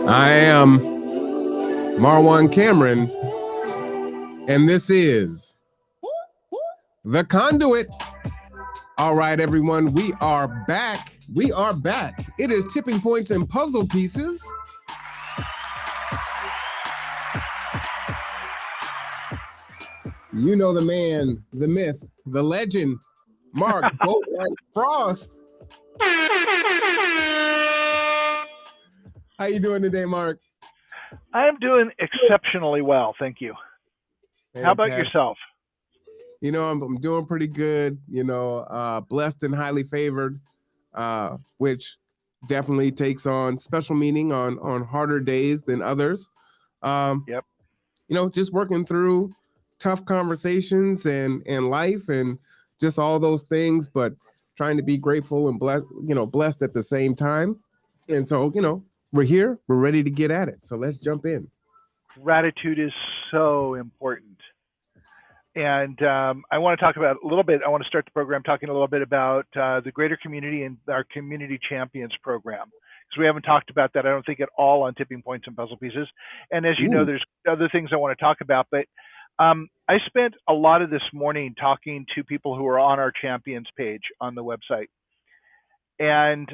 I am Marwan Cameron, and this is The Conduit. All right, everyone, we are back. We are back. It is Tipping Points and Puzzle Pieces. You know the man, the myth, the legend, Mark Boatwright-Frost. How you doing today, Mark? I'm doing exceptionally well, thank you. Fantastic. How about yourself? You know, I'm doing pretty good. You know, blessed and highly favored, which definitely takes on special meaning on harder days than others. Yep. You know, just working through tough conversations and life and just all those things, but trying to be grateful and blessed at the same time. And so, you know, we're here, we're ready to get at it. So let's jump in. Gratitude is so important. And I want to talk about a little bit. I want to start the program talking a little bit about the greater community and our Community Champions program, because we haven't talked about that, I don't think, at all on Tipping Points and Puzzle Pieces. And as you know, there's other things I want to talk about. But I spent a lot of this morning talking to people who are on our Champions page on the website. And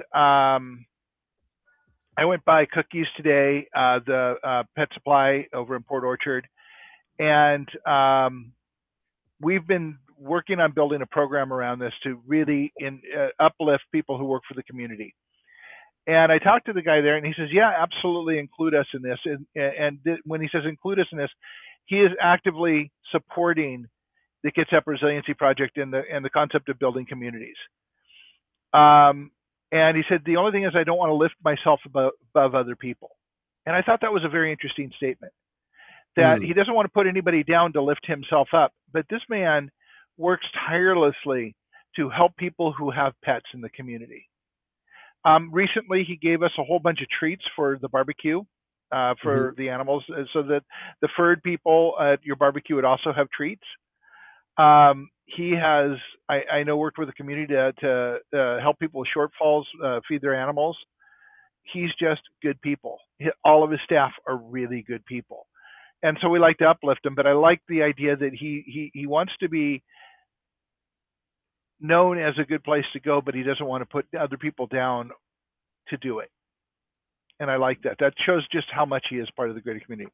I went by Cookies today, the pet supply over in Port Orchard. And we've been working on building a program around this to really uplift people who work for the community. And I talked to the guy there, and he says, yeah, absolutely include us in this. And when he says include us in this, he is actively supporting the Kitsap Resiliency Project and the concept of building communities. And he said, the only thing is I don't want to lift myself above other people. And I thought that was a very interesting statement, that he doesn't want to put anybody down to lift himself up. But this man works tirelessly to help people who have pets in the community. Recently, he gave us a whole bunch of treats for the barbecue for the animals, so that the furred people at your barbecue would also have treats. He has, I know, worked with the community to help people with shortfalls, feed their animals. He's just good people. All of his staff are really good people. And so we like to uplift him, but I like the idea that he wants to be known as a good place to go, but he doesn't want to put other people down to do it. And I like that. That shows just how much he is part of the greater community.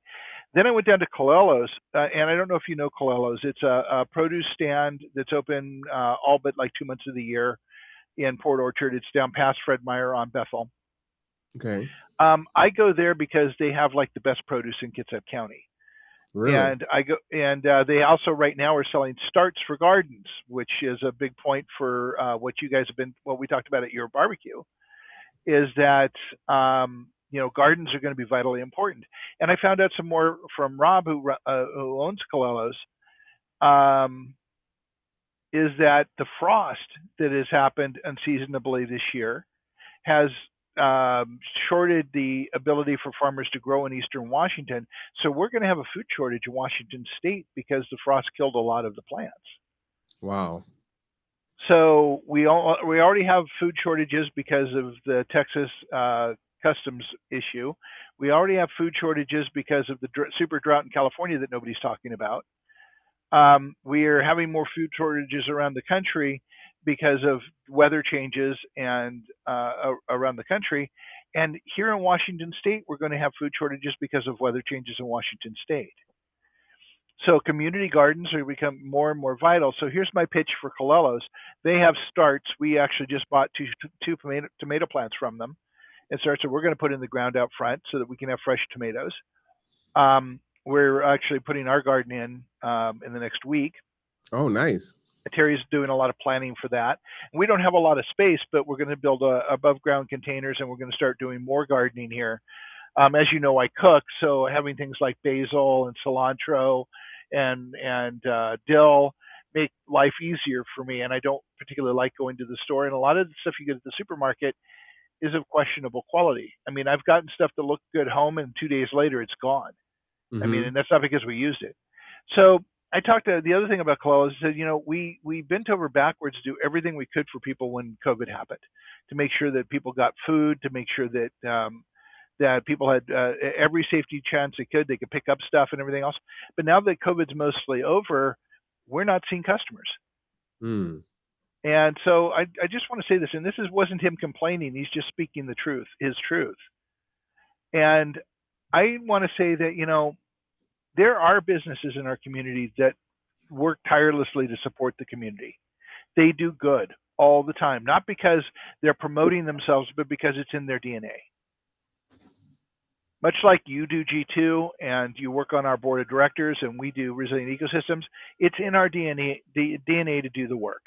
Then I went down to Colello's, and I don't know if you know Colello's. It's a produce stand that's open all but like 2 months of the year in Port Orchard. It's down past Fred Meyer on Bethel. Okay. I go there because they have like the best produce in Kitsap County. Really? And I go, and they also right now are selling starts for gardens, which is a big point for what you guys have been, what we talked about at your barbecue, is that you know, gardens are going to be vitally important. And I found out some more from Rob, who owns Colello's, is that the frost that has happened unseasonably this year has shorted the ability for farmers to grow in eastern Washington. So we're going to have a food shortage in Washington state because the frost killed a lot of the plants. Wow. So we already have food shortages because of the Texas customs issue. We already have food shortages because of the super drought in California that nobody's talking about. We are having more food shortages around the country because of weather changes and around the country. And here in Washington state, we're going to have food shortages because of weather changes in Washington state. So community gardens are becoming more and more vital. So here's my pitch for Colello's. They have starts. We actually just bought two tomato plants from them. And starts that we're going to put in the ground out front so that we can have fresh tomatoes. We're actually putting our garden in the next week. Oh, nice. Terry's doing a lot of planning for that. And we don't have a lot of space, but we're going to build above ground containers, and we're going to start doing more gardening here. As you know, I cook, so having things like basil and cilantro and dill make life easier for me. And I don't particularly like going to the store. And a lot of the stuff you get at the supermarket is of questionable quality. I mean, I've gotten stuff that looked good home, and 2 days later it's gone. I mean, Mm-hmm. and that's not because we used it. So I talked to the other thing about Cololos is that we bent over backwards to do everything we could for people when COVID happened, to make sure that people got food, to make sure that people had every safety chance they could. They could pick up stuff and everything else. But now that COVID's mostly over, we're not seeing customers. Mm. And so I just want to say this, and wasn't him complaining. He's just speaking the truth, his truth. And I want to say that, there are businesses in our community that work tirelessly to support the community. They do good all the time, not because they're promoting themselves, but because it's in their DNA. Much like you do G2 and you work on our board of directors and we do resilient ecosystems, it's in our DNA to do the work.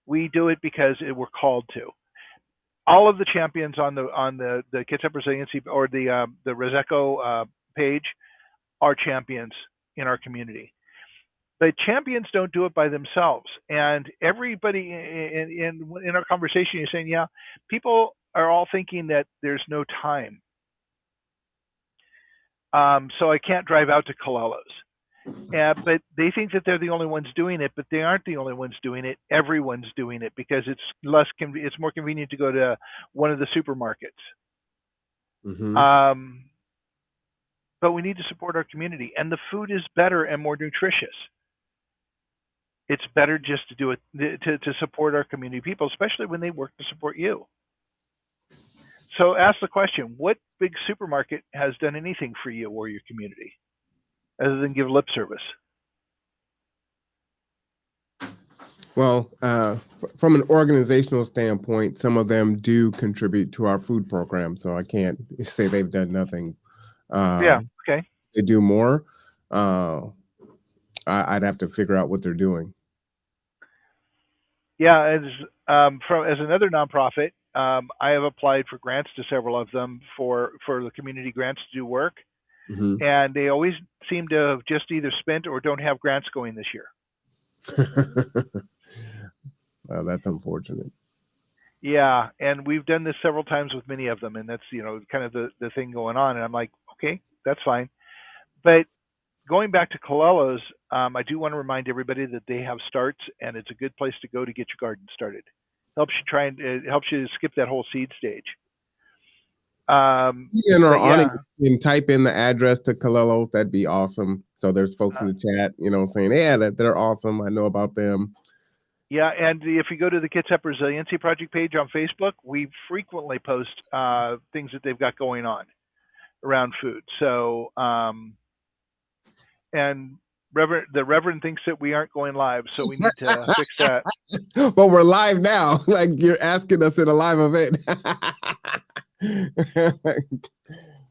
We do it because we're called to. All of the champions on the Kitsap Resiliency or the Reseco page are champions in our community. But champions don't do it by themselves. And everybody in our conversation, you're saying, yeah, people are all thinking that there's no time. So I can't drive out to Cololos. But they think that they're the only ones doing it, but they aren't the only ones doing it. Everyone's doing it because it's more convenient to go to one of the supermarkets. Mm-hmm. But we need to support our community, and the food is better and more nutritious. It's better just to do it to support our community people, especially when they work to support you. So ask the question: what big supermarket has done anything for you or your community, other than give lip service? Well, from an organizational standpoint, some of them do contribute to our food program, so I can't say they've done nothing. Yeah. Okay. To do more, I'd have to figure out what they're doing. Yeah, as another nonprofit, I have applied for grants to several of them for the community grants to do work, Mm-hmm. and they always seem to have just either spent or don't have grants going this year. Well, that's unfortunate. Yeah, and we've done this several times with many of them, and that's kind of the thing going on. And I'm like, okay, that's fine. But going back to Cololos, I do want to remind everybody that they have starts, and it's a good place to go to get your garden started. It helps you skip that whole seed stage. In our audience can type in the address to Cololos. That'd be awesome. So there's folks in the chat, saying, yeah, that they're awesome. I know about them. Yeah, and if you go to the Kitsap Resiliency Project page on Facebook, we frequently post things that they've got going on around food. So, and the Reverend thinks that we aren't going live, so we need to fix that. But we're live now. Like you're asking us in a live event.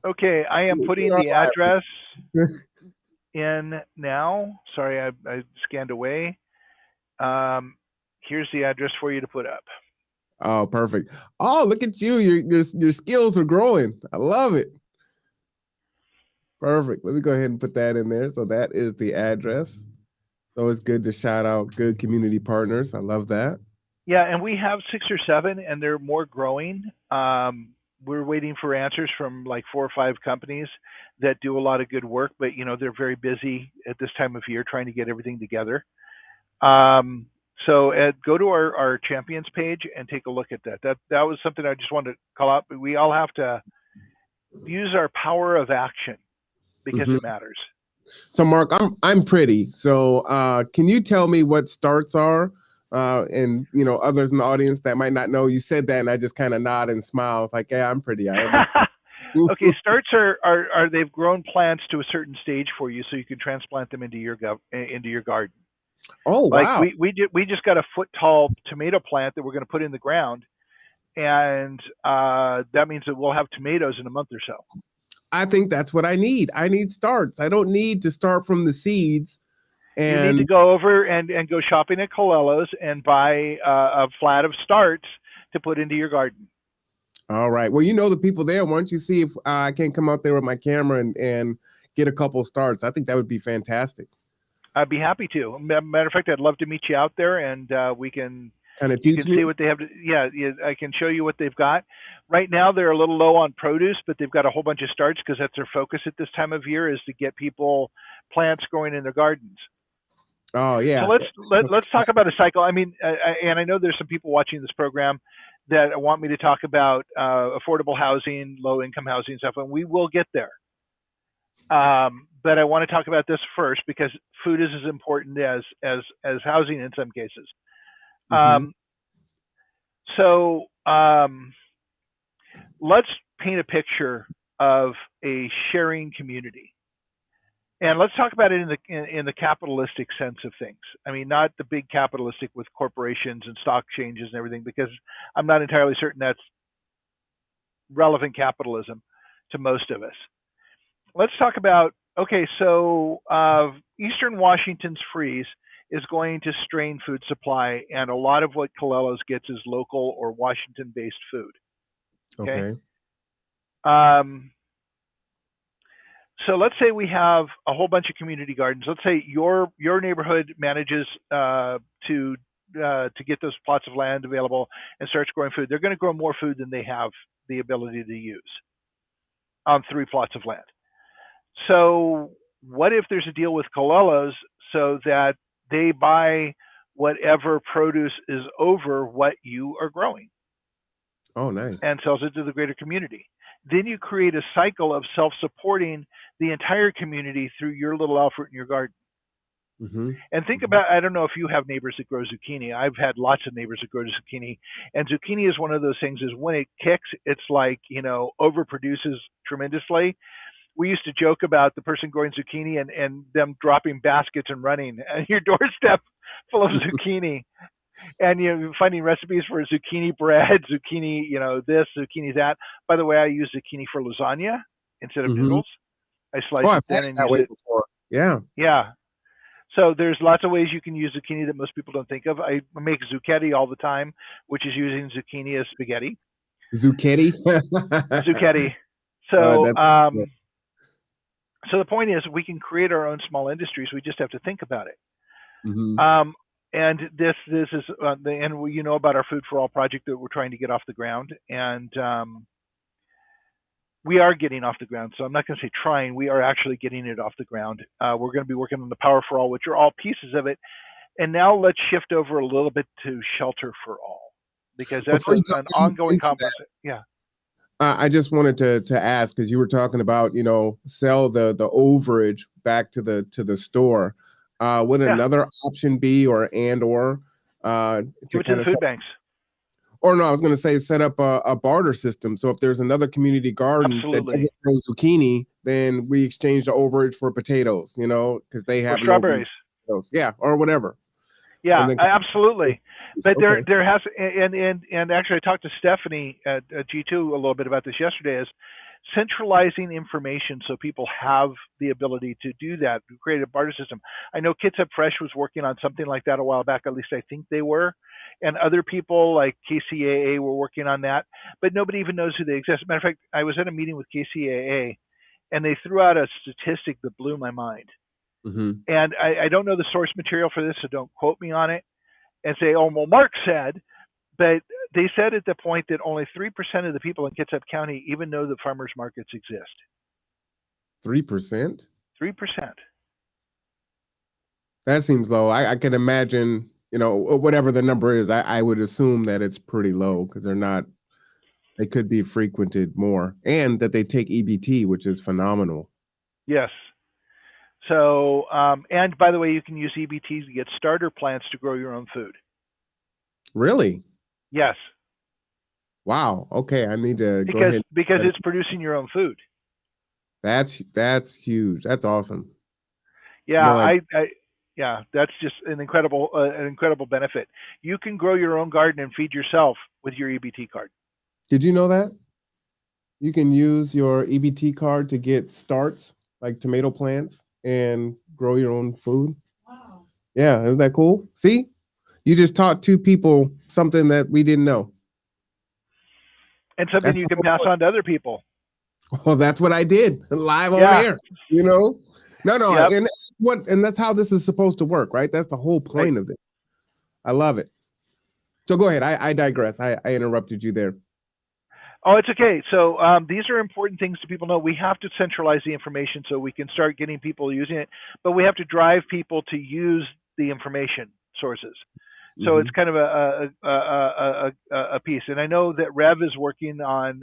Okay, I am putting the address in now. Sorry, I scanned away. Here's the address for you to put up. Oh, perfect. Oh, look at you. Your skills are growing. I love it. Perfect. Let me go ahead and put that in there. So that is the address. So it's good to shout out good community partners. I love that. Yeah, and we have 6 or 7, and they're more growing. We're waiting for answers from like 4 or 5 companies that do a lot of good work, but they're very busy at this time of year trying to get everything together. So go to our champions page and take a look at that. That was something I just wanted to call out. We all have to use our power of action because it matters. So Mark, I'm pretty. So can you tell me what starts are? And others in the audience that might not know, you said that and I just kind of nod and smile. It's like, yeah, I'm pretty. Okay, starts are they've grown plants to a certain stage for you, so you can transplant them into your garden. Oh, wow. We just got a foot tall tomato plant that we're going to put in the ground, and that means that we'll have tomatoes in a month or so. I think that's what I need. I need starts. I don't need to start from the seeds. And you need to go over and go shopping at Cololos and buy a flat of starts to put into your garden. All right. Well, you know the people there. Why don't you see if I can come out there with my camera and get a couple starts? I think that would be fantastic. I'd be happy to. Matter of fact, I'd love to meet you out there, and we can Kind of you teach can see me. what they have. Yeah, I can show you what they've got. Right now, they're a little low on produce, but they've got a whole bunch of starts because that's their focus at this time of year is to get people plants growing in their gardens. Oh So yeah. let's talk about a cycle. I mean, and I know there's some people watching this program that want me to talk about affordable housing, low income housing stuff, and we will get there. But I want to talk about this first because food is as important as housing in some cases. Mm-hmm. Um, so let's paint a picture of a sharing community, and let's talk about it in the capitalistic sense of things. I mean, not the big capitalistic with corporations and stock changes and everything, because I'm not entirely certain that's relevant capitalism to most of us. Let's talk about okay. So Eastern Washington's freeze is going to strain food supply, and a lot of what Colello's gets is local or Washington-based food. Okay. Okay. Um, so let's say we have a whole bunch of community gardens. Let's say your neighborhood manages to get those plots of land available and starts growing food. They're going to grow more food than they have the ability to use on 3 plots of land. So what if there's a deal with Colello's so that they buy whatever produce is over what you are growing Oh, nice. and sells it to the greater community? Then you create a cycle of self-supporting the entire community through your little effort in your garden. Mm-hmm. And think about, I don't know if you have neighbors that grow zucchini. I've had lots of neighbors that grow zucchini. And zucchini is one of those things is when it kicks, it's like, overproduces tremendously. We used to joke about the person growing zucchini and them dropping baskets and running at your doorstep full of zucchini. And finding recipes for zucchini bread, zucchini, this, zucchini that. By the way, I use zucchini for lasagna instead of Mm-hmm. noodles. I slice Oh, it I've had thin it and that use way it. before. Yeah. Yeah. So there's lots of ways you can use zucchini that most people don't think of. I make zucchetti all the time, which is using zucchini as spaghetti. Zucchetti. Zucchetti. Oh, So that's good. so the point is we can create our own small industries. We just have to think about it. Mm-hmm. And this is and you know about our Food for All project that we're trying to get off the ground, and we are getting off the ground. So I'm not going to say trying. We are actually getting it off the ground. We're going to be working on the Power for All, which are all pieces of it. And now let's shift over a little bit to Shelter for All, because that's Before you an get ongoing into that, conversation. Yeah. I just wanted to ask because you were talking about sell the overage back to the store. Would Yeah. another option be or Give to it to kind the of food set banks. or no, I was going to say set up a barter system. So if there's another community garden that Absolutely. doesn't grow zucchini, then we exchange the overage for potatoes, because they Or have no room strawberries. for those. Yeah, or whatever. And Yeah, then absolutely. But okay. there has and actually I talked to Stephanie at G2 a little bit about this yesterday. Is centralizing information so people have the ability to do that, to create a barter system. I know Kitsap Fresh was working on something like that a while back. At least I think they were, and other people like KCAA were working on that. But nobody even knows who they exist. Matter of fact, I was at a meeting with KCAA, and they threw out a statistic that blew my mind. Mm-hmm. And I don't know the source material for this, so don't quote me on it and say, oh, well, Mark said, but they said at the point that only 3% of the people in Kitsap County even know that farmers markets exist. 3%? 3%. That seems low. I can imagine, whatever the number is, I would assume that it's pretty low because they could be frequented more and that they take EBT, which is phenomenal. Yes. So, and by the way, you can use EBT to get starter plants to grow your own food. Really? Yes. Wow. Okay. I need to go ahead. Because it's producing your own food. That's huge. That's awesome. Yeah. Yeah, that's just an incredible benefit. You can grow your own garden and feed yourself with your EBT card. Did you know that? You can use your EBT card to get starts like tomato plants and grow your own food. Wow. Yeah, isn't that cool? See? You just taught 2 people something that we didn't know. and something That's you the can whole pass point. on to other people. Well, that's what I did live on Yeah. air. You know, no, Yep. and that's how this is supposed to work, right? That's the whole Right. point of this. I love it. So go ahead. I digress. I interrupted you there. Oh, it's okay. So these are important things to people know. We have to centralize the information so we can start getting people using it, but we have to drive people to use the information sources. So it's Mm-hmm. kind of a piece. And I know that Rev is working on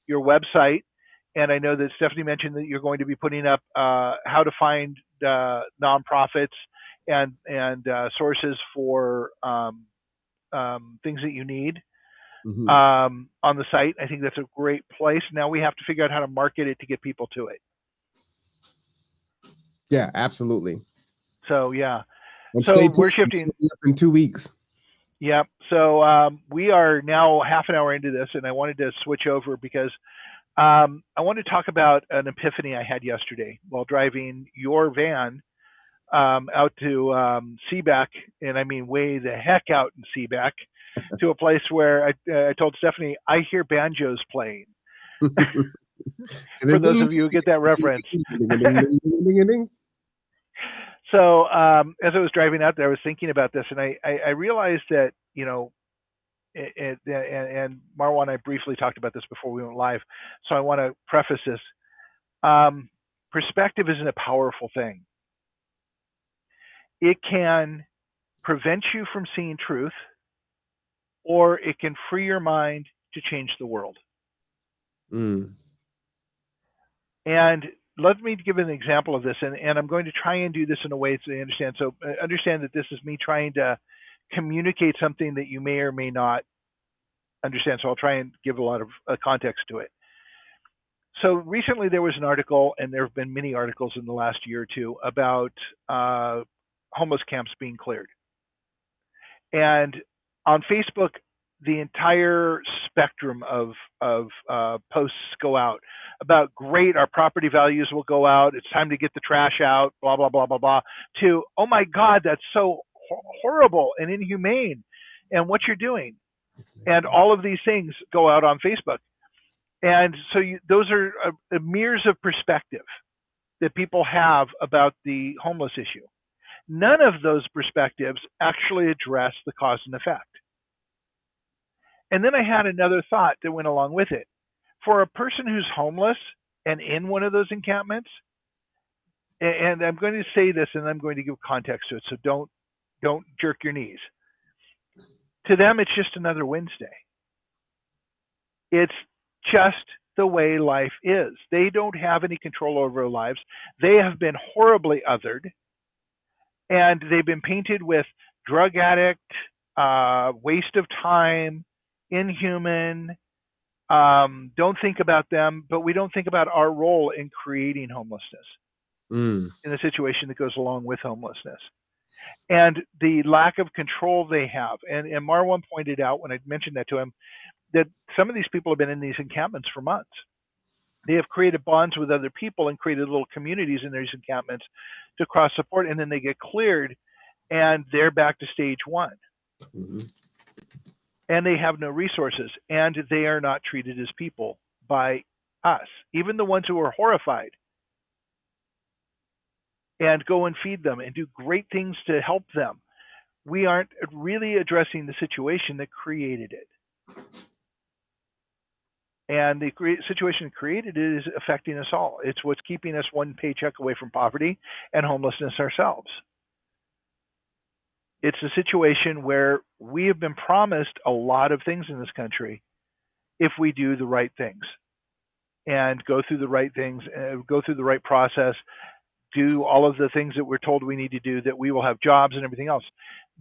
your website, and I know that Stephanie mentioned that you're going to be putting up how to find nonprofits and sources for things that you need Mm-hmm. on the site. I think that's a great place. Now we have to figure out how to market it to get people to it. Yeah, absolutely. So yeah. And So stay tuned. we're It's shifting. gonna be up in 2 weeks. Yeah. So we are now half an hour into this, and I wanted to switch over because I want to talk about an epiphany I had yesterday while driving your van out to Seaback, and I mean way the heck out in Seaback, to a place where I told Stephanie I hear banjos playing. For those of you who get that reference. So as I was driving out there, I was thinking about this, and I realized that and Marwan and I briefly talked about this before we went live. So I want to preface this. Perspective isn't a powerful thing. It can prevent you from seeing truth, or it can free your mind to change the world. Mm. And let me give an example of this, and I'm going to try and do this in a way so you understand. So understand that this is me trying to communicate something that you may or may not understand. So I'll try and give a lot of context to it. So recently there was an article, and there have been many articles in the last year or two about homeless camps being cleared. And on Facebook, the entire spectrum of posts go out about great, our property values will go out. It's time to get the trash out, blah blah blah blah blah. To oh my God, that's so horrible and inhumane, and what you're doing, and all of these things go out on Facebook. And so those are mirrors of perspective that people have about the homeless issue. None of those perspectives actually address the cause and effect. And then I had another thought that went along with it. For a person who's homeless and in one of those encampments, and I'm going to say this and I'm going to give context to it, so don't jerk your knees. To them, it's just another Wednesday. It's just the way life is. They don't have any control over their lives. They have been horribly othered, and they've been painted with drug addict, waste of time, inhuman. Don't think about them, but we don't think about our role in creating homelessness in a situation that goes along with homelessness. And the lack of control they have. And Marwan pointed out when I mentioned that to him that some of these people have been in these encampments for months. They have created bonds with other people and created little communities in these encampments to cross support, and then they get cleared and they're back to stage one. Mm-hmm. And they have no resources, and they are not treated as people by us, even the ones who are horrified, and go and feed them and do great things to help them. We aren't really addressing the situation that created it. And the situation that created it is affecting us all. It's what's keeping us one paycheck away from poverty and homelessness ourselves. It's a situation where we have been promised a lot of things in this country if we do the right things and go through the right things, go through the right process, do all of the things that we're told we need to do, that we will have jobs and everything else.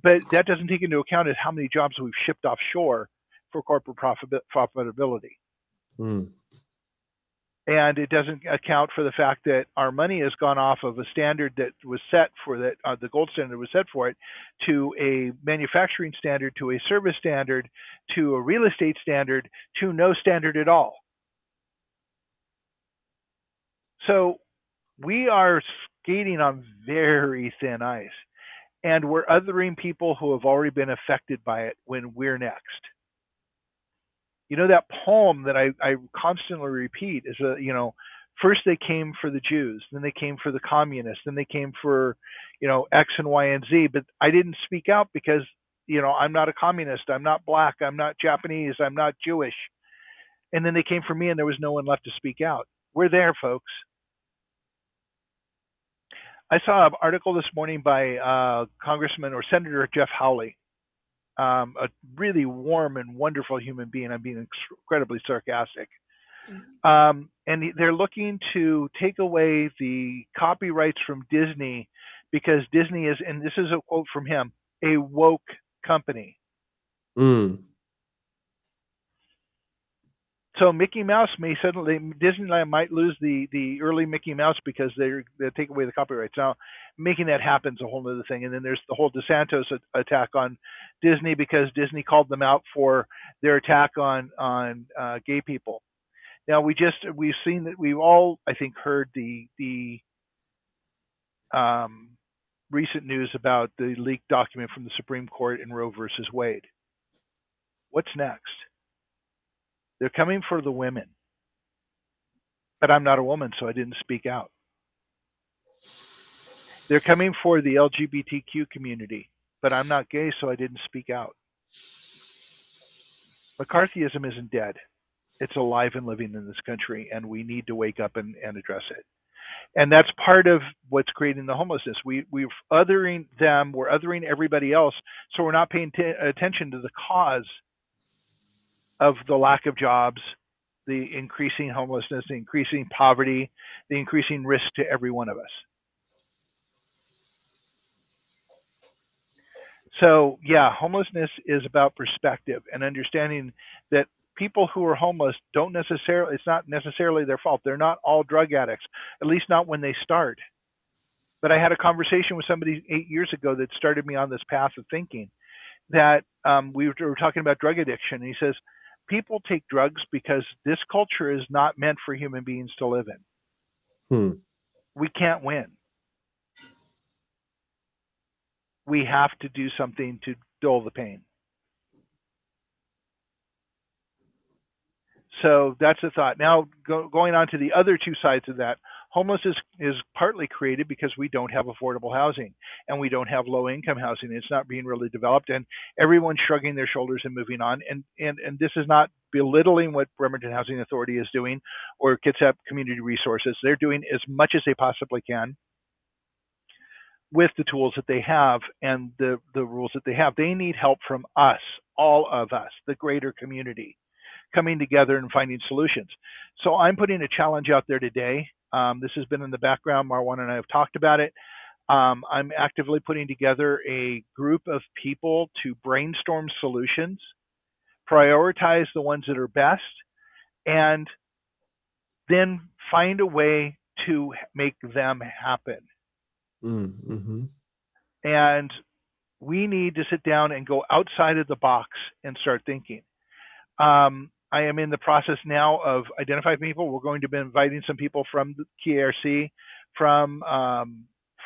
But that doesn't take into account is how many jobs we've shipped offshore for corporate profitability. Mm. And it doesn't account for the fact that our money has gone off of a standard that was set for that, the gold standard was set for it, to a manufacturing standard, to a service standard, to a real estate standard, to no standard at all. So we are skating on very thin ice, and we're othering people who have already been affected by it when we're next. You know, that poem that I constantly repeat is first they came for the Jews, then they came for the communists, then they came for, X and Y and Z. But I didn't speak out because, I'm not a communist, I'm not black, I'm not Japanese, I'm not Jewish. And then they came for me, and there was no one left to speak out. We're there, folks. I saw an article this morning by Congressman or Senator Jeff Hawley, a really warm and wonderful human being. I'm being incredibly sarcastic. And they're looking to take away the copyrights from Disney because Disney is, and this is a quote from him, a woke company. So Mickey Mouse may suddenly, Disneyland might lose the early Mickey Mouse because they take away the copyrights. Now, making that happen is a whole other thing. And then there's the whole DeSantis attack on Disney because Disney called them out for their attack on gay people. Now we've seen that, we've all, I think, heard the recent news about the leaked document from the Supreme Court in Roe versus Wade. What's next? They're coming for the women, but I'm not a woman, so I didn't speak out. They're coming for the LGBTQ community, but I'm not gay, so I didn't speak out. McCarthyism isn't dead. It's alive and living in this country, and we need to wake up and address it. And that's part of what's creating the homelessness. We're othering them, we're othering everybody else, so we're not paying attention to the cause of the lack of jobs, the increasing homelessness, the increasing poverty, the increasing risk to every one of us. So, yeah, homelessness is about perspective and understanding that people who are homeless it's not necessarily their fault. They're not all drug addicts, at least not when they start. But I had a conversation with somebody 8 years ago that started me on this path of thinking that we were talking about drug addiction. And he says, people take drugs because this culture is not meant for human beings to live in. We can't win. We have to do something to dull the pain. So that's the thought. Now, going on to the other two sides of that, homelessness is partly created because we don't have affordable housing and we don't have low-income housing. It's not being really developed, and everyone's shrugging their shoulders and moving on. And this is not belittling what Bremerton Housing Authority is doing or Kitsap Community Resources. They're doing as much as they possibly can with the tools that they have and the rules that they have. They need help from us, all of us, the greater community, coming together and finding solutions. So I'm putting a challenge out there today. This has been in the background. Marwan and I have talked about it. I'm actively putting together a group of people to brainstorm solutions, prioritize the ones that are best, and then find a way to make them happen. Mm-hmm. And we need to sit down and go outside of the box and start thinking. I am in the process now of identifying people. We're going to be inviting some people from the KRC, from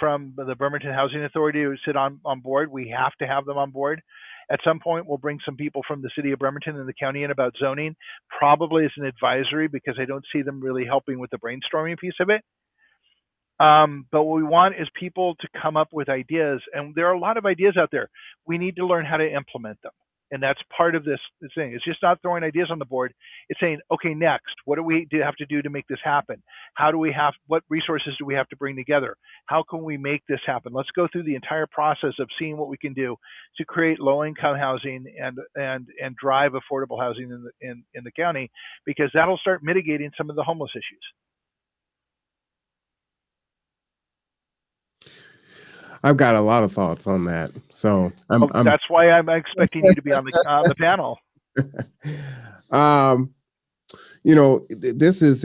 the Bremerton Housing Authority to sit on board. We have to have them on board. At some point, we'll bring some people from the city of Bremerton and the county in about zoning, probably as an advisory, because I don't see them really helping with the brainstorming piece of it. But what we want is people to come up with ideas, and there are a lot of ideas out there. We need to learn how to implement them. And that's part of this thing. It's just not throwing ideas on the board. It's saying, okay, next, what do we have to do to make this happen? What resources do we have to bring together? How can we make this happen? Let's go through the entire process of seeing what we can do to create low-income housing and drive affordable housing in the county, because that'll start mitigating some of the homeless issues. I've got a lot of thoughts on that. So that's why I'm expecting you to be on the panel. This is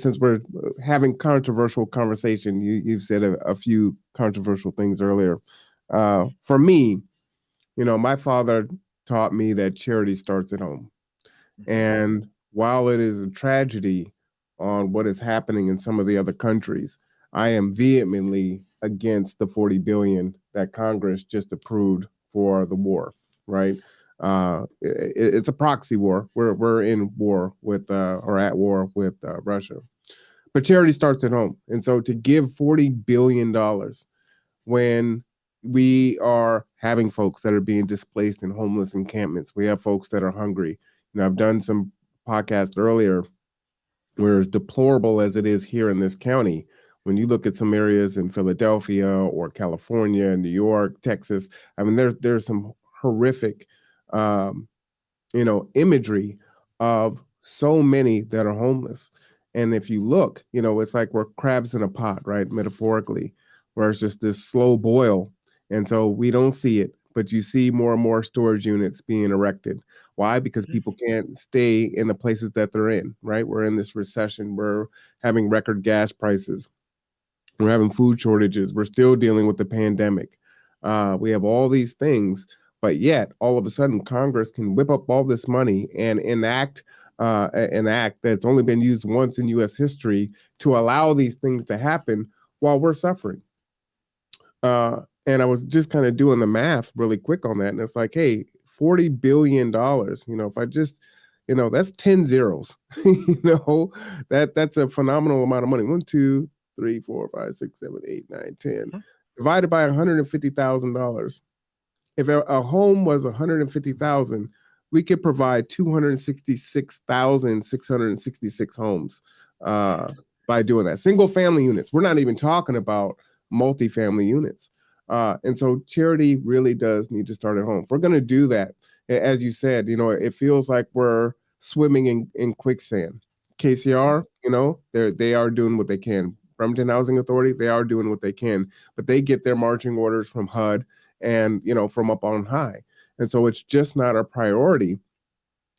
since we're having controversial conversation, you've said a few controversial things earlier. For me, my father taught me that charity starts at home. And while it is a tragedy on what is happening in some of the other countries, I am vehemently against the $40 billion that Congress just approved for the war, right? It's a proxy war. We're in war with or at war with Russia. But charity starts at home, and so to give $40 billion when we are having folks that are being displaced in homeless encampments, we have folks that are hungry. I've done some podcasts earlier where, as deplorable as it is here in this county, when you look at some areas in Philadelphia or California, New York, Texas, I mean, there's some horrific, um, imagery of so many that are homeless. And if you look, it's like we're crabs in a pot, right? Metaphorically, where it's just this slow boil. And so we don't see it, but you see more and more storage units being erected. Why? Because people can't stay in the places that they're in, right? We're in this recession. We're having record gas prices. We're having food shortages. We're still dealing with the pandemic. We have all these things, but yet all of a sudden Congress can whip up all this money and enact an act that's only been used once in U.S. history to allow these things to happen while we're suffering. And I was just kind of doing the math really quick on that, and it's like, hey, $40 billion. If I just, that's 10 zeros. That's a phenomenal amount of money. 1, 2, 3, 4, 5, 6, 7, 8, 9, 10. Divided by $150,000. If a home was $150,000, we could provide 266,666 homes by doing that. Single family units. We're not even talking about multifamily units. And so charity really does need to start at home. If we're going to do that, as you said, it feels like we're swimming in quicksand. KCR, they are doing what they can. Bremerton Housing Authority, they are doing what they can, but they get their marching orders from HUD and, from up on high. And so it's just not a priority.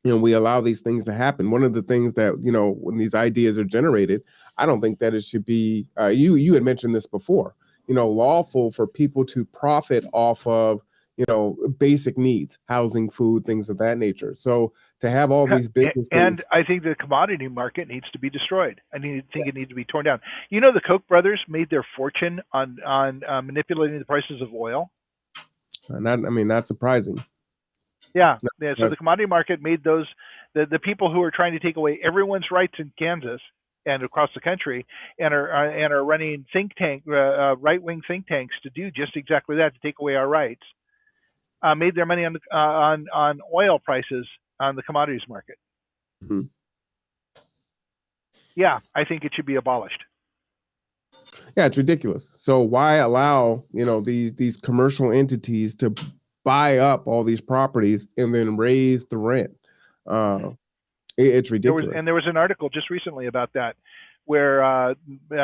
We allow these things to happen. One of the things that, when these ideas are generated, I don't think that it should be, you had mentioned this before, lawful for people to profit off of, basic needs, housing, food, things of that nature. So to have all these businesses. And I think the commodity market needs to be destroyed. I think it needs to be torn down. The Koch brothers made their fortune on manipulating the prices of oil. Not surprising. Yeah. So the commodity market made those, the people who are trying to take away everyone's rights in Kansas and across the country and are running right-wing think tanks to do just exactly that, to take away our rights, made their money on oil prices on the commodities market. Mm-hmm. Yeah, I think it should be abolished. Yeah, it's ridiculous. So why allow, these commercial entities to buy up all these properties and then raise the rent? It's ridiculous. There was an article just recently about that, where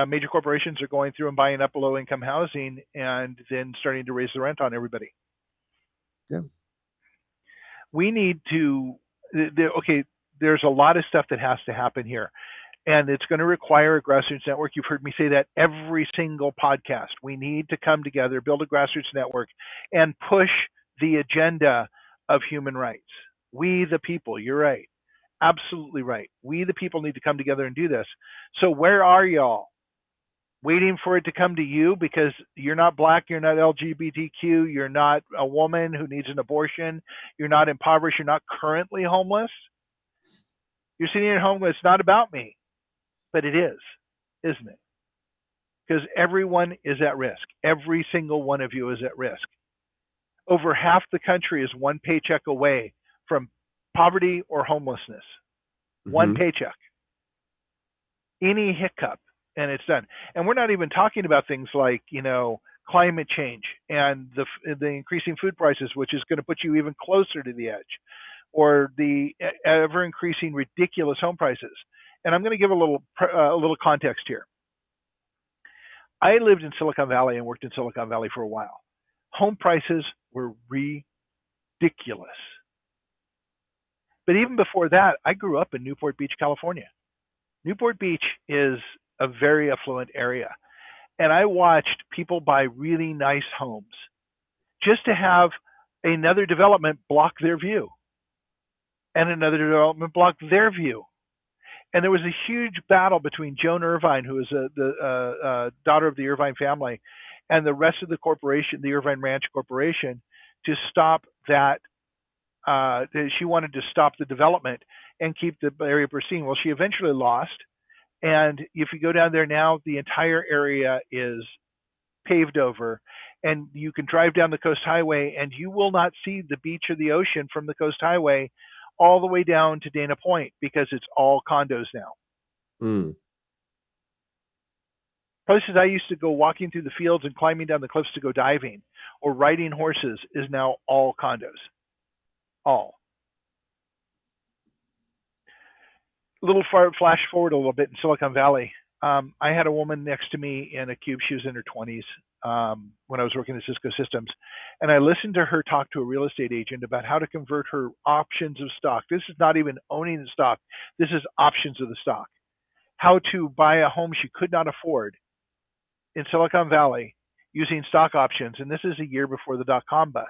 major corporations are going through and buying up low-income housing and then starting to raise the rent on everybody. Yeah. We need to, there's a lot of stuff that has to happen here. And it's going to require a grassroots network. You've heard me say that every single podcast. We need to come together, build a grassroots network, and push the agenda of human rights. We, the people, you're right. Absolutely right. We, the people, need to come together and do this. So where are y'all? Waiting for it to come to you because you're not black, you're not LGBTQ, you're not a woman who needs an abortion, you're not impoverished, you're not currently homeless. You're sitting at home, it's not about me. But it is, isn't it? Because everyone is at risk. Every single one of you is at risk. Over half the country is one paycheck away from poverty or homelessness. Mm-hmm. One paycheck. Any hiccup, and it's done. And we're not even talking about things like, climate change and the increasing food prices, which is going to put you even closer to the edge, or the ever increasing ridiculous home prices. And I'm going to give a little context here. I lived in Silicon Valley and worked in Silicon Valley for a while. Home prices were ridiculous. But even before that, I grew up in Newport Beach, California. Newport Beach is a very affluent area. And I watched people buy really nice homes just to have another development block their view, and another development block their view. And there was a huge battle between Joan Irvine, who is the daughter of the Irvine family, and the rest of the corporation, the Irvine Ranch Corporation, to stop that She wanted to stop the development and keep the area pristine. Well, she eventually lost. And if you go down there now, the entire area is paved over, and you can drive down the Coast Highway, and you will not see the beach or the ocean from the Coast Highway all the way down to Dana Point because it's all condos now. Mm. Places I used to go walking through the fields and climbing down the cliffs to go diving or riding horses is now all condos. All. Flash forward a little bit in Silicon Valley. I had a woman next to me in a cube. She was in her 20s when I was working at Cisco Systems. And I listened to her talk to a real estate agent about how to convert her options of stock. This is not even owning the stock. This is options of the stock. How to buy a home she could not afford in Silicon Valley using stock options. And this is a year before the dot-com bust,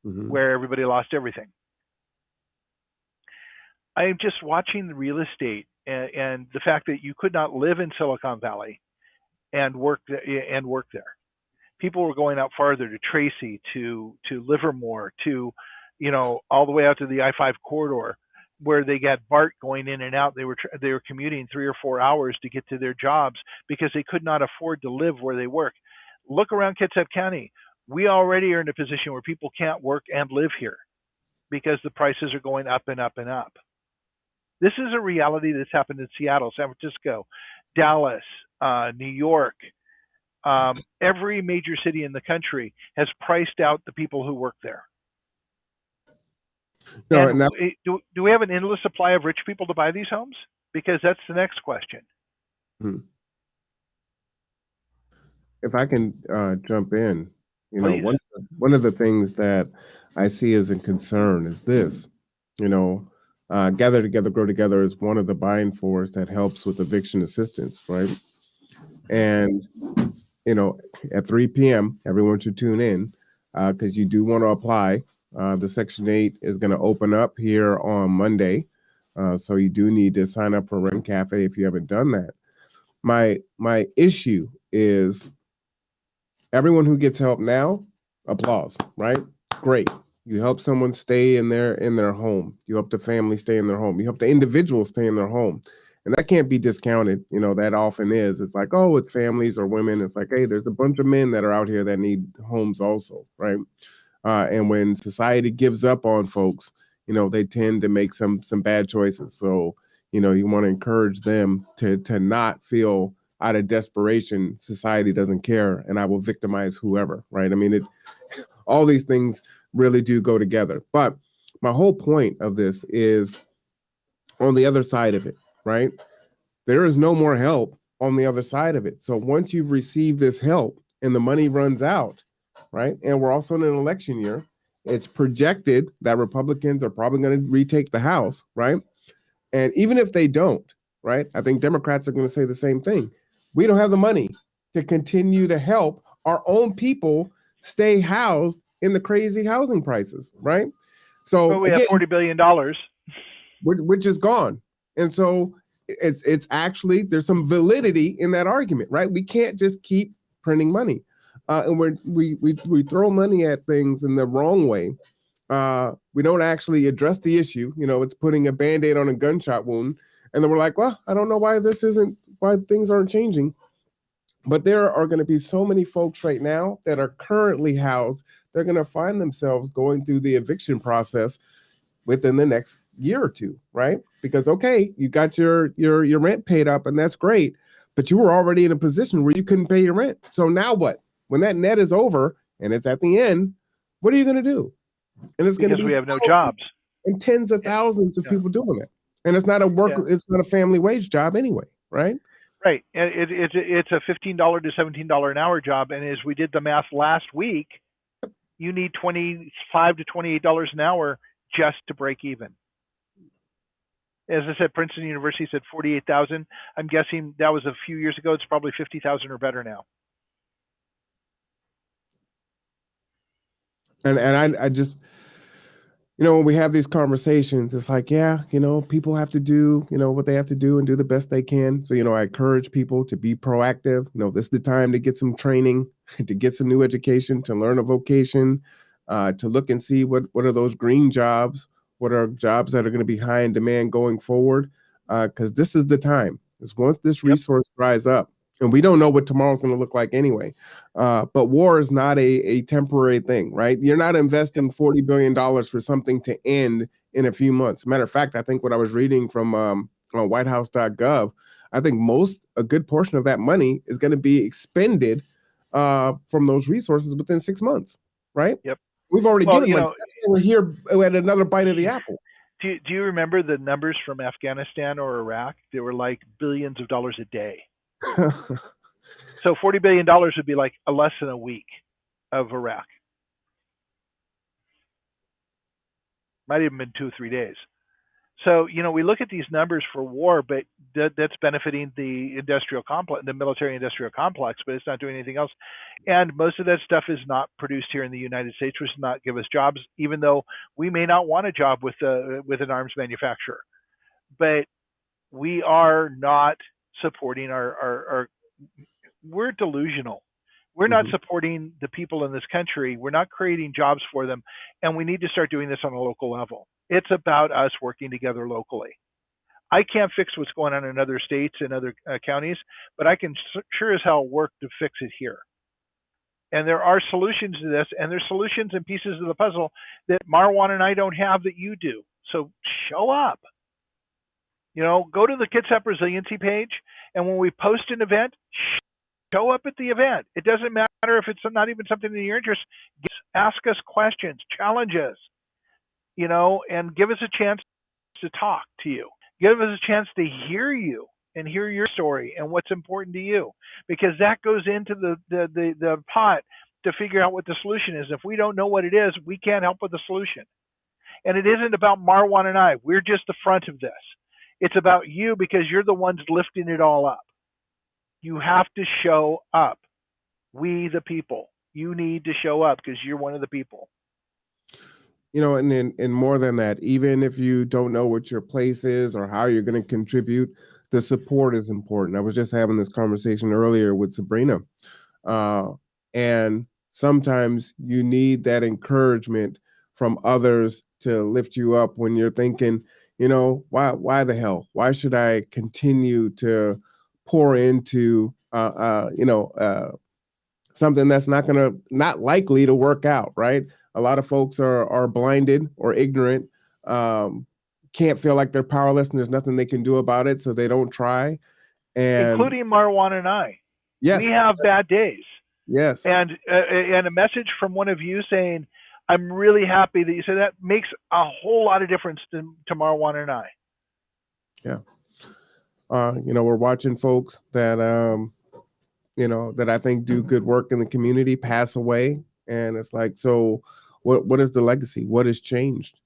where everybody lost everything. I am just watching the real estate and the fact that you could not live in Silicon Valley and work there. People were going out farther to Tracy, to Livermore, to all the way out to the I-5 corridor, where they got BART going in and out. They were commuting 3 or 4 hours to get to their jobs because they could not afford to live where they work. Look around Kitsap County. We already are in a position where people can't work and live here because the prices are going up and up and up. This is a reality that's happened in Seattle, San Francisco, Dallas, New York. Every major city in the country has priced out the people who work there. No, do we have an endless supply of rich people to buy these homes? Because that's the next question. If I can jump in, one of the things that I see as a concern is this, gather together, grow together is one of the buying force that helps with eviction assistance, right? And, at 3 p.m., everyone should tune in because you do want to apply. The Section 8 is going to open up here on Monday. So you do need to sign up for Rent Cafe if you haven't done that. My issue is everyone who gets help now, applause, right? Great. You help someone stay in their home. You help the family stay in their home. You help the individual stay in their home. And that can't be discounted. That often is. It's like, oh, it's families or women. It's like, hey, there's a bunch of men that are out here that need homes also, right? And when society gives up on folks, they tend to make some bad choices. So, you want to encourage them to not feel out of desperation, society doesn't care and I will victimize whoever, right? I mean, all these things really do go together. But my whole point of this is on the other side of it, right? There is no more help on the other side of it. So once you've received this help and the money runs out, right? And we're also in an election year, it's projected that Republicans are probably going to retake the House, right? And even if they don't, right? I think Democrats are going to say the same thing. We don't have the money to continue to help our own people stay housed in the crazy housing prices, right? So we have $40 billion, which is gone. And so it's actually, there's some validity in that argument, right? We can't just keep printing money. And we throw money at things in the wrong way. We don't actually address the issue. It's putting a Band-Aid on a gunshot wound. And then we're like, well, I don't know why things aren't changing. But there are going to be so many folks right now that are currently housed. They're going to find themselves going through the eviction process within the next year or two, right? Because, okay, you got your rent paid up and that's great, but you were already in a position where you couldn't pay your rent. So now what? When that net is over and it's at the end, what are you going to do? And it's going to be we have no jobs and tens of thousands of people doing it. And it's not it's not a family wage job anyway, right? Right. It's a $15 to $17 an hour job. And as we did the math last week, you need $25 to $28 an hour just to break even. As I said, Princeton University said 48,000. I'm guessing that was a few years ago. It's probably 50,000 or better now. And I just, when we have these conversations, it's like, yeah, people have to do, what they have to do and do the best they can. So, I encourage people to be proactive. This is the time to get some training, to get some new education, to learn a vocation, to look and see what are those green jobs, what are jobs that are going to be high in demand going forward, because this is the time. Is once this Yep. resource dries up, and we don't know what tomorrow's going to look like anyway. But war is not a temporary thing, right? You're not investing $40 billion for something to end in a few months. Matter of fact, I think what I was reading from on WhiteHouse.gov, I think a good portion of that money is going to be expended from those resources within 6 months, right? Yep. We've already Well, given money. That's why we're here at another bite of the apple. Do you remember the numbers from Afghanistan or Iraq? They were like billions of dollars a day. So $40 billion would be like less than a week of Iraq. Might even been 2 or 3 days. So, we look at these numbers for war, but that's benefiting the industrial complex, the military industrial complex, but it's not doing anything else. And most of that stuff is not produced here in the United States, which does not give us jobs, even though we may not want a job with an arms manufacturer. But we are not supporting our we're delusional. We're not supporting the people in this country. We're not creating jobs for them. And we need to start doing this on a local level. It's about us working together locally. I can't fix what's going on in other states and other counties, but I can sure as hell work to fix it here. And there are solutions to this, and there's solutions and pieces of the puzzle that Marwan and I don't have that you do. So show up. Go to the Kitsap Resiliency page, and when we post an event, show up at the event. It doesn't matter if it's not even something in your interest. Ask us questions, challenge us, and give us a chance to talk to you. Give us a chance to hear you and hear your story and what's important to you, because that goes into the pot to figure out what the solution is. If we don't know what it is, we can't help with the solution. And it isn't about Marwan and I. We're just the front of this. It's about you, because you're the ones lifting it all up. You have to show up. We, the people. You need to show up because you're one of the people. And more than that, even if you don't know what your place is or how you're going to contribute, the support is important. I was just having this conversation earlier with Sabrina. And sometimes you need that encouragement from others to lift you up when you're thinking, why the hell? Why should I continue to pour into something that's not likely to work out, right? A lot of folks are blinded or ignorant, can't feel like they're powerless and there's nothing they can do about it, so they don't try. And including Marwan and I. Yes. We have bad days. Yes. And a message from one of you saying, I'm really happy that you said that, makes a whole lot of difference to Marwan and I. Yeah. We're watching folks that, that I think do good work in the community pass away. And it's like, so what is the legacy? What has changed?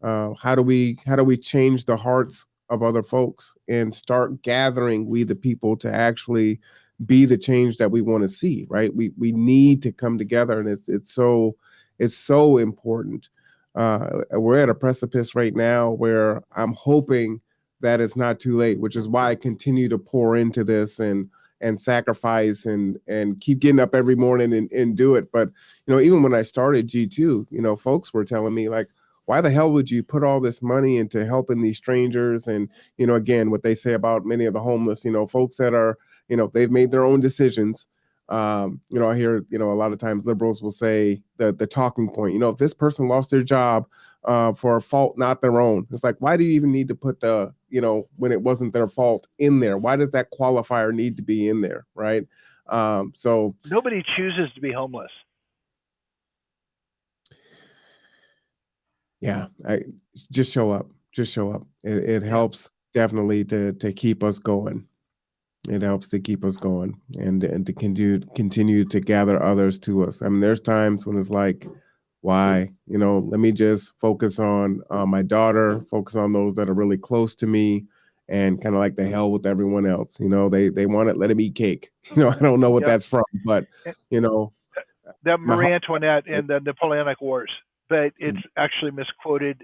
How do we change the hearts of other folks and start gathering we the people to actually be the change that we want to see, right? We need to come together, and it's so important. We're at a precipice right now where I'm hoping that it's not too late, which is why I continue to pour into this and sacrifice and keep getting up every morning and do it. But, even when I started G2, folks were telling me, like, why the hell would you put all this money into helping these strangers? And, again, what they say about many of the homeless, folks that are, they've made their own decisions. I hear, a lot of times liberals will say the talking point, if this person lost their job for a fault not their own, it's like, why do you even need to put the, when it wasn't their fault in there? Why does that qualifier need to be in there, right? So nobody chooses to be homeless. Yeah, just show up. It helps definitely to keep us going. It helps to keep us going and to continue to gather others to us. I mean, there's times when it's like, why? Let me just focus on my daughter, focus on those that are really close to me, and kind of like the hell with everyone else. They want it, let them eat cake. I don't know what that's from, but that Marie Antoinette and the Napoleonic Wars. But it's actually misquoted.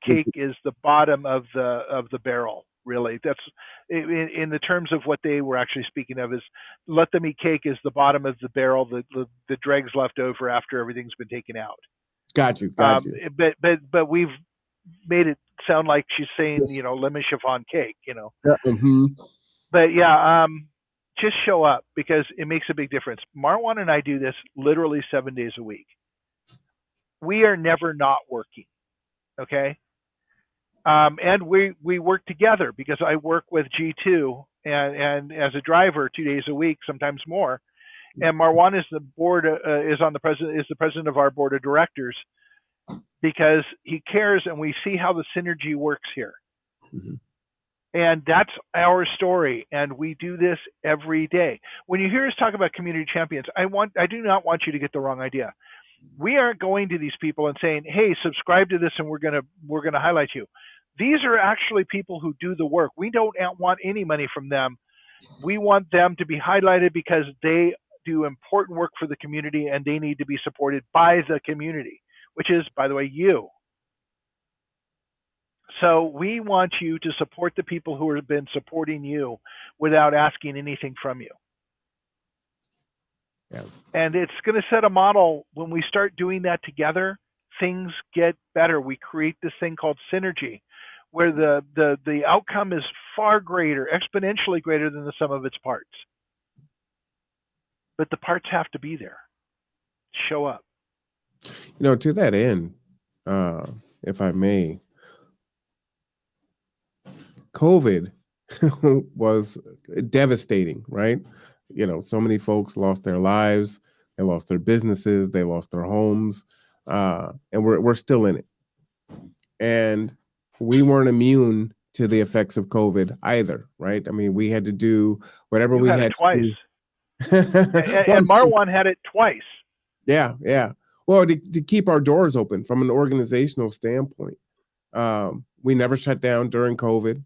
Cake is the bottom of the barrel. Really, that's in the terms of what they were actually speaking of. Is let them eat cake is the bottom of the barrel, the dregs left over after everything's been taken out. Got you. Got you. But we've made it sound like she's saying, Yes. lemon chiffon cake, Yeah, mhm. But yeah, just show up because it makes a big difference. Marwan and I do this literally 7 days a week. We are never not working. Okay. And we work together because I work with G2 and as a driver 2 days a week, sometimes more. And Marwan is the president of our board of directors because he cares and we see how the synergy works here. Mm-hmm. And that's our story, and we do this every day. When you hear us talk about community champions, I do not want you to get the wrong idea. We aren't going to these people and saying, "Hey, subscribe to this, and we're gonna highlight you." These are actually people who do the work. We don't want any money from them. We want them to be highlighted because they do important work for the community, and they need to be supported by the community, which is, by the way, you. So we want you to support the people who have been supporting you without asking anything from you. Yeah. And it's going to set a model. When we start doing that together, things get better. We create this thing called synergy, where the outcome is far greater, exponentially greater than the sum of its parts. But the parts have to be there. Show up. To that end, if I may, COVID was devastating, right? So many folks lost their lives, they lost their businesses, they lost their homes, and we're still in it. And we weren't immune to the effects of COVID either, right? I mean, we had to do whatever we had it twice. And Marwan had it twice. Yeah, yeah. Well, to keep our doors open from an organizational standpoint, we never shut down during COVID.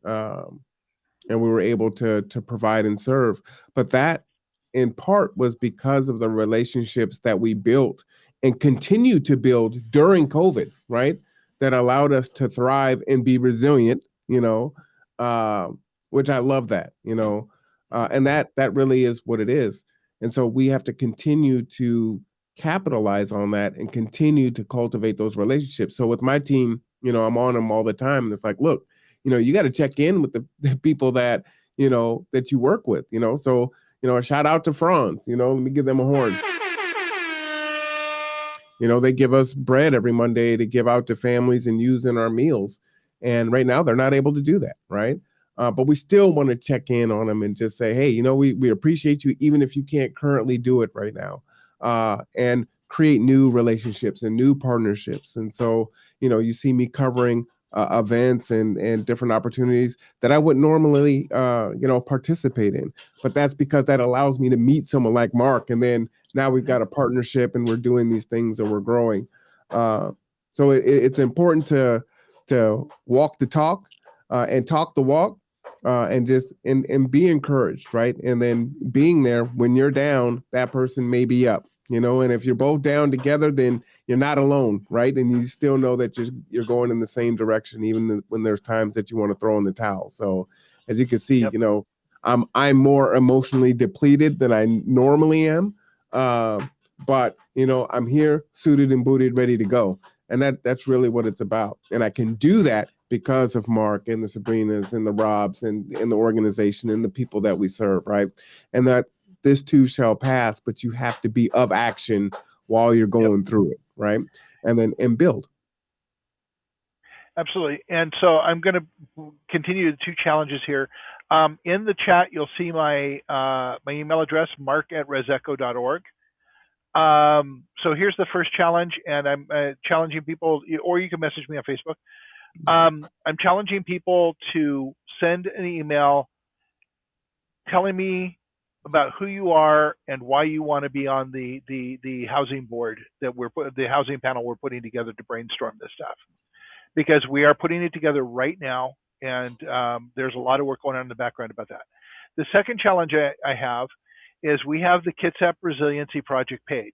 And we were able to provide and serve. But that, in part, was because of the relationships that we built and continue to build during COVID, right? That allowed us to thrive and be resilient, which I love that, and that really is what it is. And so we have to continue to capitalize on that and continue to cultivate those relationships. So with my team, I'm on them all the time. And it's like, look, you got to check in with the people that, that you work with, so, a shout out to Franz, let me give them a horn. They give us bread every Monday to give out to families and use in our meals. And right now they're not able to do that. Right. But we still want to check in on them and just say, hey, we appreciate you, even if you can't currently do it right now, and create new relationships and new partnerships. And so, you see me covering events and different opportunities that I wouldn't normally, participate in. But that's because that allows me to meet someone like Mark. And then now we've got a partnership and we're doing these things and we're growing. So it's important to walk the talk and talk the walk, and just and be encouraged, right? And then being there when you're down, that person may be up. And if you're both down together, then you're not alone, right? And you still know that you're going in the same direction, even when there's times that you want to throw in the towel. So, as you can see, Yep. I'm more emotionally depleted than I normally am, but I'm here, suited and booted, ready to go, and that's really what it's about. And I can do that because of Mark and the Sabrinas and the Robs and the organization and the people that we serve, right? And that. This too shall pass, but you have to be of action while you're going through it, right? And build. Absolutely. And so I'm going to continue the two challenges here. In the chat, you'll see my email address, mark@reseco.org. So here's the first challenge, and I'm challenging people, or you can message me on Facebook. I'm challenging people to send an email telling me about who you are and why you want to be on the housing board the housing panel we're putting together to brainstorm this stuff, because we are putting it together right now, and there's a lot of work going on in the background about that. The second challenge I have is we have the Kitsap Resiliency Project page,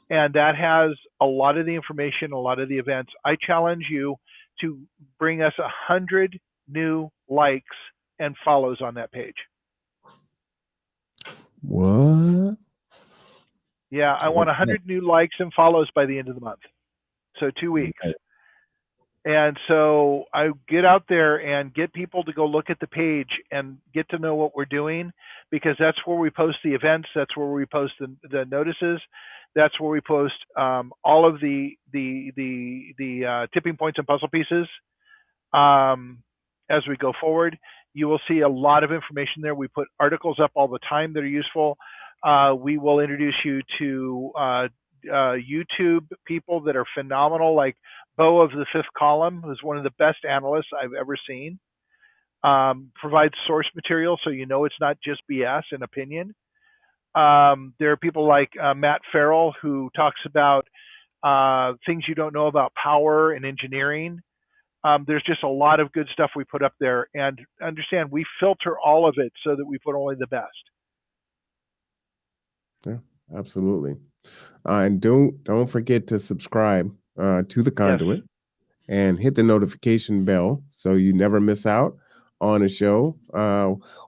and that has a lot of the information, a lot of the events. I challenge you to bring us 100 new likes and follows on that page. What? Yeah, I want 100 new likes and follows by the end of the month. So 2 weeks. Nice. And so I get out there and get people to go look at the page and get to know what we're doing, because that's where we post the events, that's where we post the notices, that's where we post all of the tipping points and puzzle pieces. As we go forward, you will see a lot of information there. We put articles up all the time that are useful. We will introduce you to YouTube people that are phenomenal, like Bo of the Fifth Column, who's one of the best analysts I've ever seen. Provides source material so you know it's not just BS and opinion. There are people like Matt Farrell, who talks about things you don't know about power and engineering. There's just a lot of good stuff we put up there, and understand we filter all of it so that we put only the best. Yeah, absolutely. And don't forget to subscribe to the Conduit. Yes. And hit the notification bell so you never miss out on a show.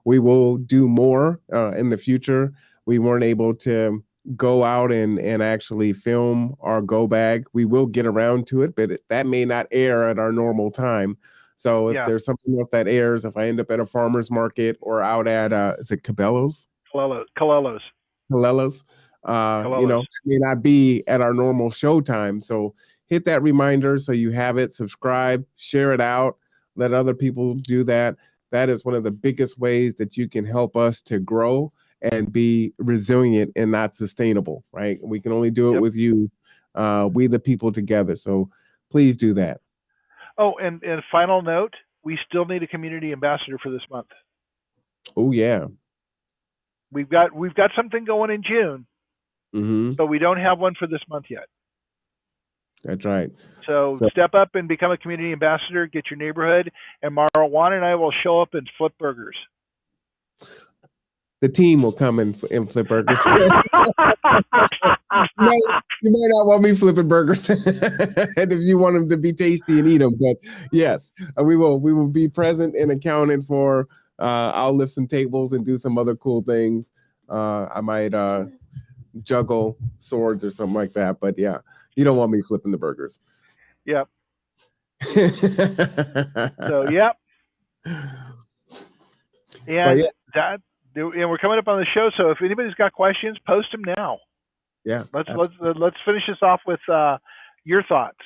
We will do more in the future. We weren't able to go out and actually film our go bag. We will get around to it, but that may not air at our normal time. So if there's something else that airs, if I end up at a farmer's market or out at is it Cabela's? Colello's. You know, it may not be at our normal show time. So hit that reminder so you have it, subscribe, share it out, let other people do that. That is one of the biggest ways that you can help us to grow and be resilient and not sustainable, right? We can only do it with you, we the people together. So please do that. Oh, and final note, we still need a community ambassador for this month. Oh, yeah. We've got something going in June, but we don't have one for this month yet. That's right. So step up and become a community ambassador, get your neighborhood, and Marwan and I will show up and flip burgers. The team will come and flip burgers. You might not want me flipping burgers and if you want them to be tasty and eat them. But yes, we will be present and accounted for. I'll lift some tables and do some other cool things. I might juggle swords or something like that. But yeah, you don't want me flipping the burgers. Yep. So, yep. And and we're coming up on the show. So if anybody's got questions, post them now. Yeah. Let's finish this off with your thoughts.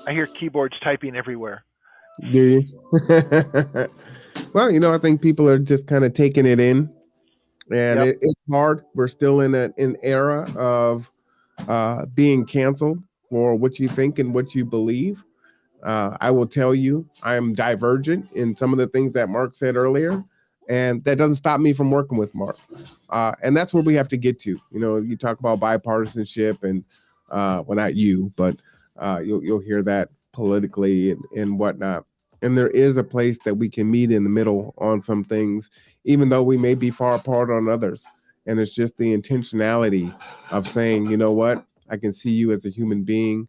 I hear keyboards typing everywhere. Do you? Well, I think people are just kind of taking it in, and it's hard. We're still in an era of being canceled for what you think and what you believe. I will tell you, I am divergent in some of the things that Mark said earlier, and that doesn't stop me from working with Mark. And that's where we have to get to. You talk about bipartisanship, and well, not you, but you'll hear that politically and whatnot. And there is a place that we can meet in the middle on some things, even though we may be far apart on others. And it's just the intentionality of saying, you know what, I can see you as a human being.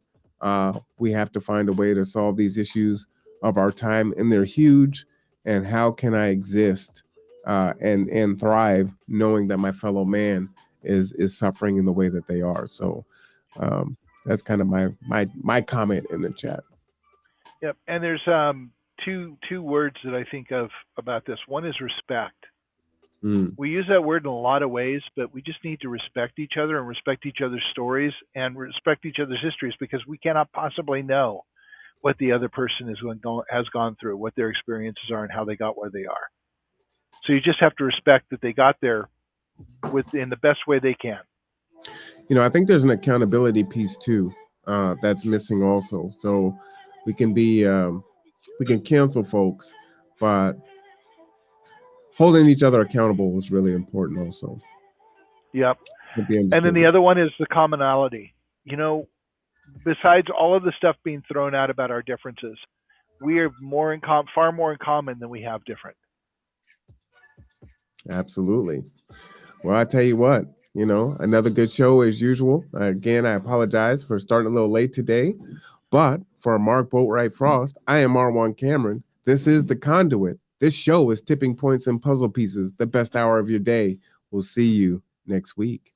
We have to find a way to solve these issues of our time, and they're huge. And how can I exist and thrive knowing that my fellow man is suffering in the way that they are? So that's kind of my comment in the chat. Yep. And there's two words that I think of about this. One is respect. We use that word in a lot of ways, but we just need to respect each other and respect each other's stories and respect each other's histories, because we cannot possibly know what the other person has gone through, what their experiences are, and how they got where they are. So you just have to respect that they got there in the best way they can. I think there's an accountability piece too that's missing also. So we can cancel folks, but holding each other accountable is really important also. Yep. And then the other one is the commonality. Besides all of the stuff being thrown out about our differences, we are far more in common than we have different. Absolutely. Well, I tell you what, another good show as usual. Again, I apologize for starting a little late today, but for Mark Boatwright-Frost, I am Marwan Cameron. This is The Conduit. This show is Tipping Points and Puzzle Pieces, the best hour of your day. We'll see you next week.